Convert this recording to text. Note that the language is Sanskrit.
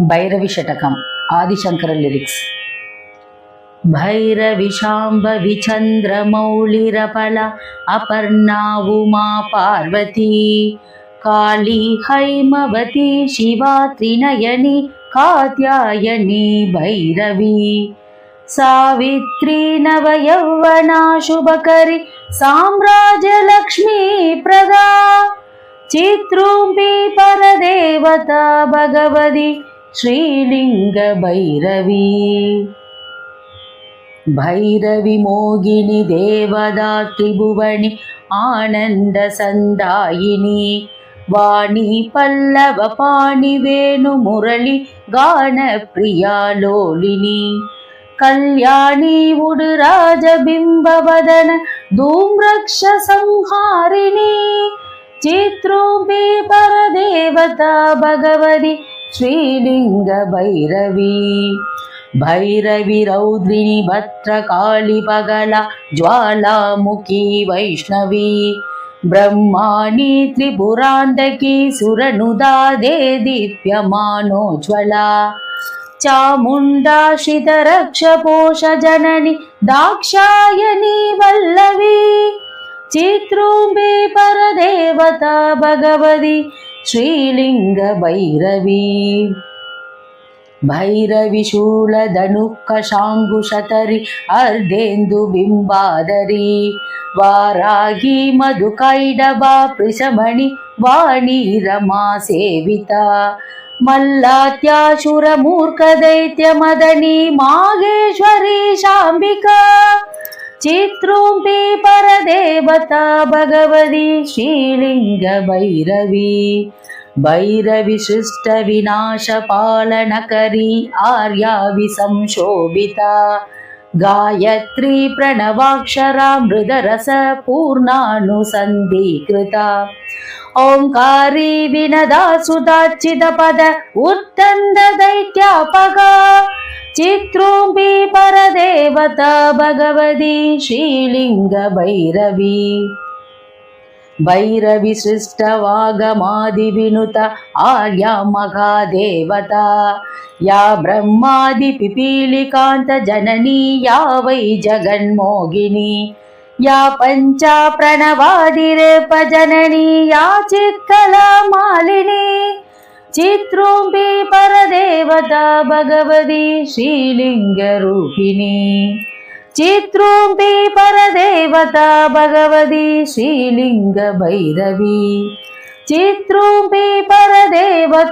भैरवी षटकम् आदिशंकर लिरिक्स। भैरवी शाम्भवी चन्द्रमौलिरपला अपर्णा उमा पार्वती काली हैमवती शिवा त्रिनयनी कात्यायनी भैरवी सावित्री नवयौवना शुभकरी साम्राज्यलक्ष्मी प्रदा चित्रूपी परदेवता भगवती श्रीलिंग भैरवी भैरवी मोगिनी देवदा त्रिभुवनी आनंद संदायिनी वाणी पल्लव पाणि वेणु मुरली गान प्रिया लोलिनी कल्याणी उडुराज बिंब वदन धूम्रक्ष संहारिणी चित्रूपी परदेवता भगवती श्रीलिंग भैरवी भैरवी रौद्रिणी भद्रकाली पगला ज्वालामुखी वैष्णवी ब्रह्माणी त्रिपुरांतकी सुरनुदा दे दीप्यमानोज्वला चामुंडा श्रितरक्षपोष जननी दाक्षायणी वल्लवी चित्रूपी परदेवता भगवती श्रीलिंग भैरवी भैरवी शूलधनुक्कशाङ्कुशतरी अर्धेन्दु बिम्बाधरी वाराही मधुकैडभा पृषमणि वाणी रमा सेविता मल्लात्याशुरमूर्खदैत्यमदनी माहेश्वरी शाम्बिका चित्रूपी परदेवता भगवती श्रीलिंग भैरवी भैरवी सृष्ट विनाश पालनकरी आर्या विसंशोभिता गायत्री प्रणवाक्षरा मृदरस पूर्णानुसन्धीकृता ओंकारी विनदा सुदाचितपद उत्तंद दैत्यापगा चित्रूपी परदेवता भगवती श्रीलिंग भैरवी भैरवी सृष्ट वागमादि विनुत आर्या महादेवता या ब्रह्मादि पिपीलिकांत जननी या वै जगन्मोहिनी या पंचा प्रणवादिरेप जननी या चित्कला मालिनी चित्रूपी परदेवता भगवती श्रीलिंग रूपिणी चित्रूपी परदेवता भगवती श्रीलिंग भैरवी चित्रूपी परदेवता